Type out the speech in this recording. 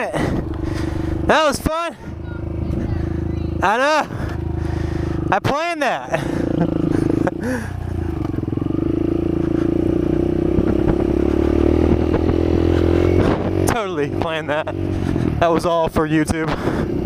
it. That was fun. I know. I planned that. Totally planned that. That was all for YouTube.